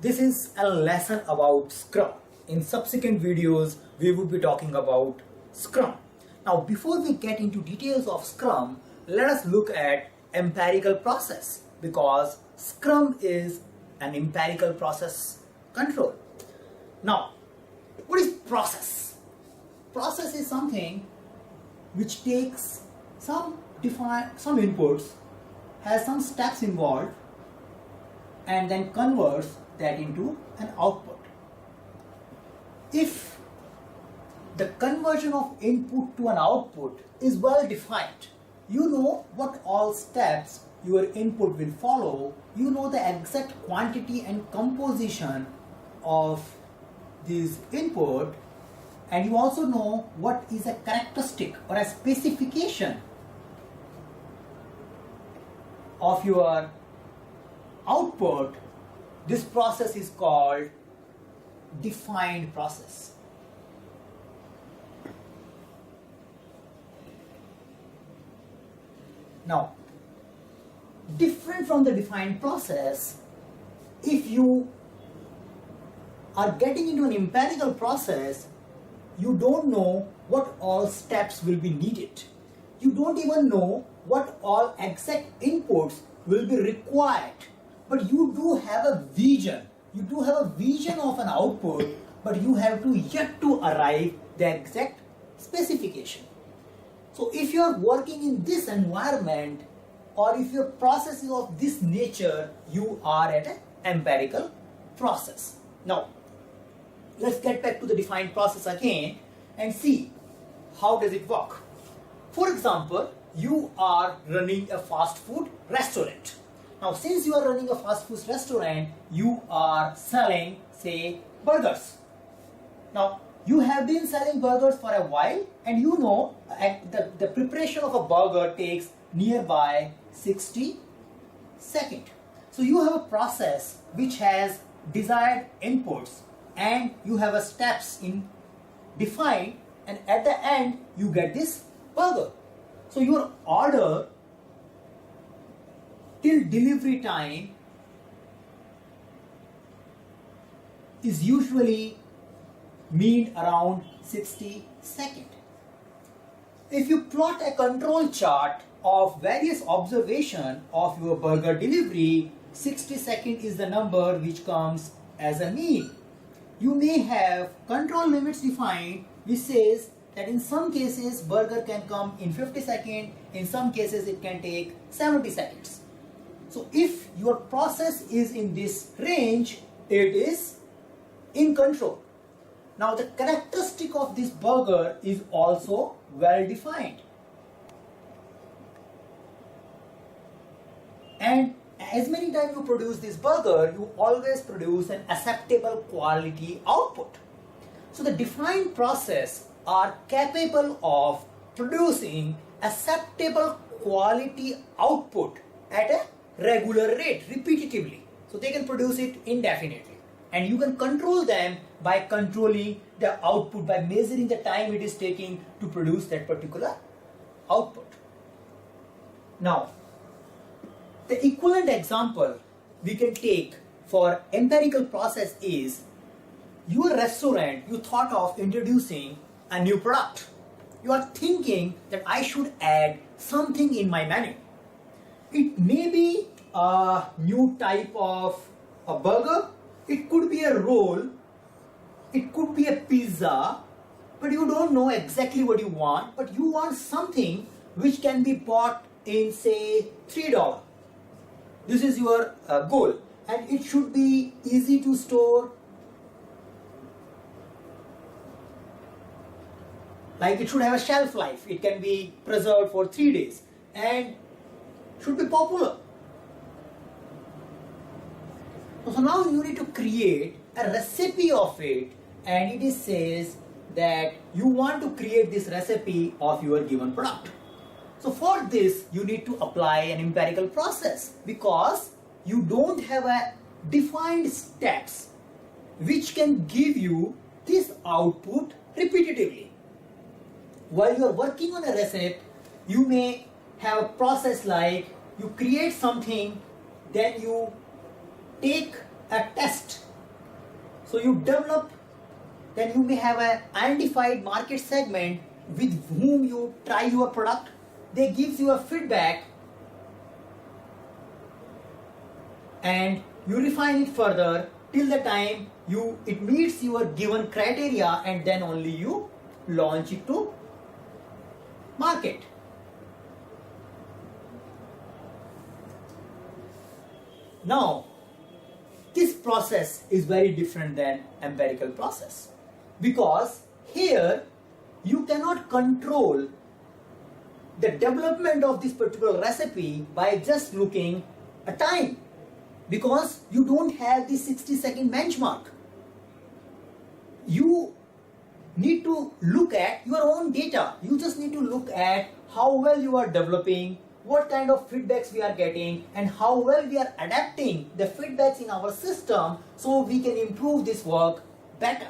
This is a lesson about Scrum. In subsequent videos, we will be talking about Scrum. Now, before we get into details of Scrum, let us look at empirical process, because Scrum is an empirical process control. Now, what is process? Process is something which takes some inputs, has some steps involved, and then converts that into an output. If the conversion of input to an output is well defined, you know what all steps your input will follow, you know the exact quantity and composition of this input, and you also know what is a characteristic or a specification of your output. This process is called defined process. Now, different from the defined process, if you are getting into an empirical process, you don't know what all steps will be needed. You don't even know what all exact inputs will be required. But you do have a vision. You do have a vision of an output, but you have to yet to arrive the exact specification. So if you are working in this environment, or if your process is of this nature, you are at an empirical process. Now, let's get back to the defined process again and see how does it work. For example, you are running a fast food restaurant. Now, since you are running a fast food restaurant, you are selling, say, burgers. Now, you have been selling burgers for a while, and you know the preparation of a burger takes nearby 60 seconds. So you have a process which has desired inputs, and you have a steps in defined, and at the end you get this burger. So your order till delivery time is usually mean around 60 seconds. If you plot a control chart of various observation of your burger delivery, 60 seconds is the number which comes as a mean. You may have control limits defined which says that in some cases burger can come in 50 seconds, in some cases it can take 70 seconds. So if your process is in this range, it is in control. Now the characteristic of this burger is also well defined. And as many times you produce this burger, you always produce an acceptable quality output. So the defined process are capable of producing acceptable quality output at a regular rate, repetitively. So they can produce it indefinitely. And you can control them by controlling the output, by measuring the time it is taking to produce that particular output. Now, the equivalent example we can take for empirical process is your restaurant, you thought of introducing a new product. You are thinking that I should add something in my menu. It may be a new type of a burger, it could be a roll, it could be a pizza, but you don't know exactly what you want, but you want something which can be bought in, say, $3. This is your goal, and it should be easy to store. Like it should have a shelf life, it can be preserved for 3 days and should be popular. So now you need to create a recipe of it, and it says that you want to create this recipe of your given product. So for this you need to apply an empirical process, because you don't have a defined steps which can give you this output repetitively. While you are working on a recipe, you may have a process like you create something, then you take a test So you develop, then you may have an identified market segment with whom you try your product. They gives you a feedback and you refine it further till the time it meets your given criteria, and then only you launch it to market. Now, this process is very different than empirical process, because here you cannot control the development of this particular recipe by just looking at time, because you don't have the 60-second benchmark. You need to look at your own data. You just need to look at how well you are developing, what kind of feedbacks we are getting, and how well we are adapting the feedbacks in our system so we can improve this work better.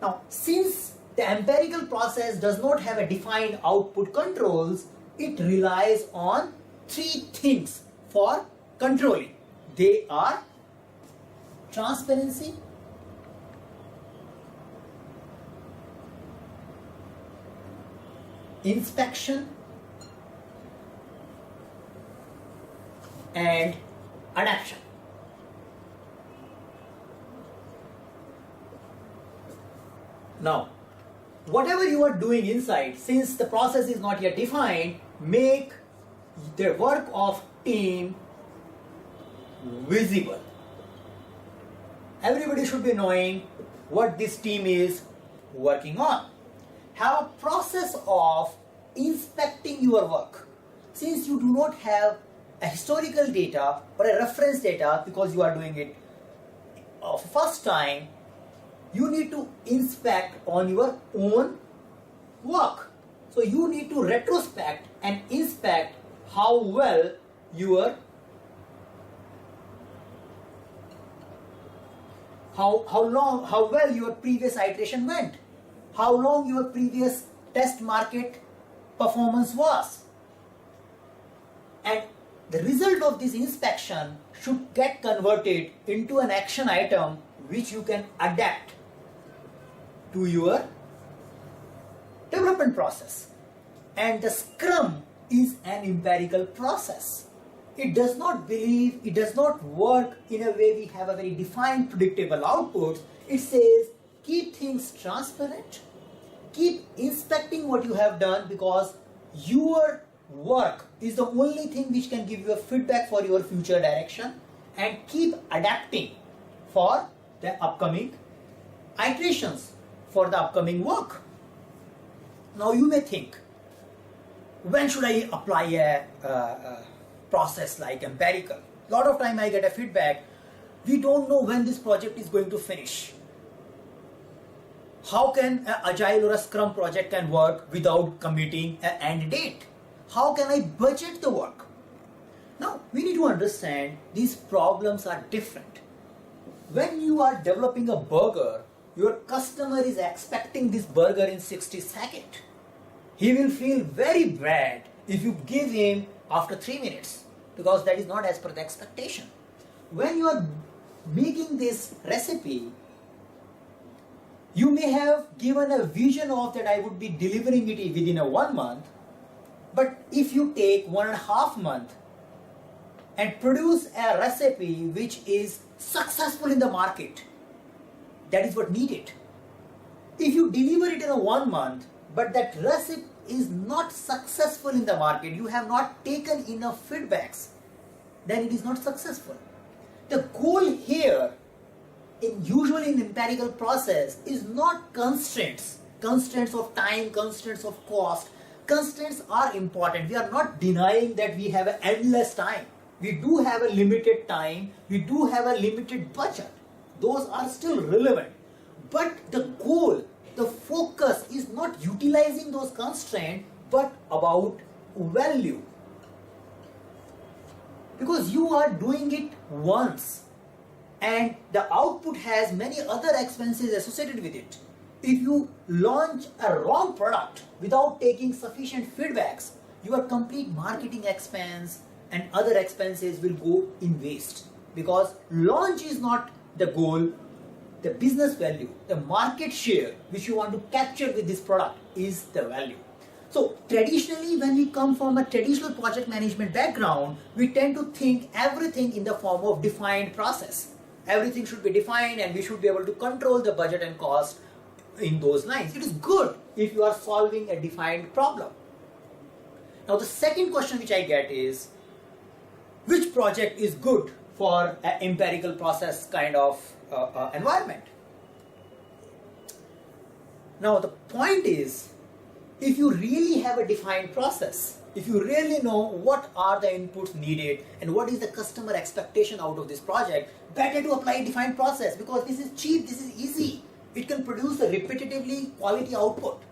Now, since the empirical process does not have a defined output controls, it relies on three things for controlling. They are transparency, inspection, and adaptation. Now, whatever you are doing inside, since the process is not yet defined, make the work of team visible. Everybody should be knowing what this team is working on. Have a process of inspecting your work. Since you do not have a historical data or a reference data, because you are doing it first time, you need to inspect on your own work. So you need to retrospect and inspect how well how well your previous iteration went, how long your previous test market performance was, and the result of this inspection should get converted into an action item which you can adapt to your development process. And the Scrum is an empirical process. It does not work in a way we have a very defined predictable outputs. It says keep things transparent, keep inspecting what you have done, because your work is the only thing which can give you a feedback for your future direction, and keep adapting for the upcoming iterations, for the upcoming work. Now you may think, when should I apply a process like empirical? A lot of time I get a feedback, we don't know when this project is going to finish. How can an agile or a Scrum project can work without committing an end date? How can I budget the work? Now, we need to understand these problems are different. When you are developing a burger, your customer is expecting this burger in 60 seconds. He will feel very bad if you give him after 3 minutes, because that is not as per the expectation. When you are making this recipe, you may have given a vision of that I would be delivering it within 1 month, but if you take 1.5 months and produce a recipe which is successful in the market, that is what needed. If you deliver it in 1 month, but that recipe is not successful in the market, you have not taken enough feedbacks, then it is not successful. The goal here, usually in empirical process, is not constraints of time, constraints of cost. Constraints are important. We are not denying that we have an endless time. We do have a limited time, we do have a limited budget. Those are still relevant. But the goal, the focus is not utilizing those constraints, but about value. Because you are doing it once, and the output has many other expenses associated with it. If you launch a wrong product without taking sufficient feedbacks, your complete marketing expense and other expenses will go in waste, because launch is not the goal. the business value, the market share which you want to capture with this product is the value. So traditionally, when we come from a traditional project management background, we tend to think everything in the form of defined process. Everything should be defined and we should be able to control the budget and cost in those lines. It is good if you are solving a defined problem. Now the second question which I get is, which project is good for an empirical process kind of environment? Now the point is, if you really have a defined process, if you really know what are the inputs needed and what is the customer expectation out of this project, better to apply a defined process, because this is cheap, this is easy. It can produce a repetitively quality output.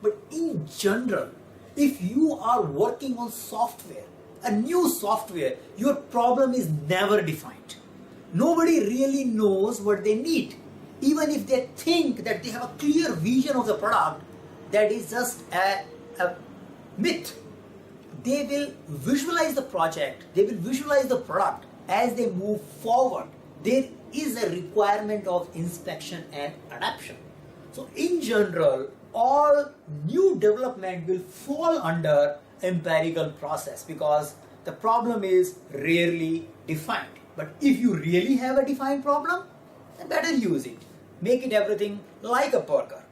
But in general, if you are working on software, a new software, your problem is never defined. Nobody really knows what they need. Even if they think that they have a clear vision of the product, that is just a myth. They will visualize the project, they will visualize the product as they move forward. There is a requirement of inspection and adaptation. So in general, all new development will fall under empirical process because the problem is rarely defined. But if you really have a defined problem, then better use it. Make it everything like a burger.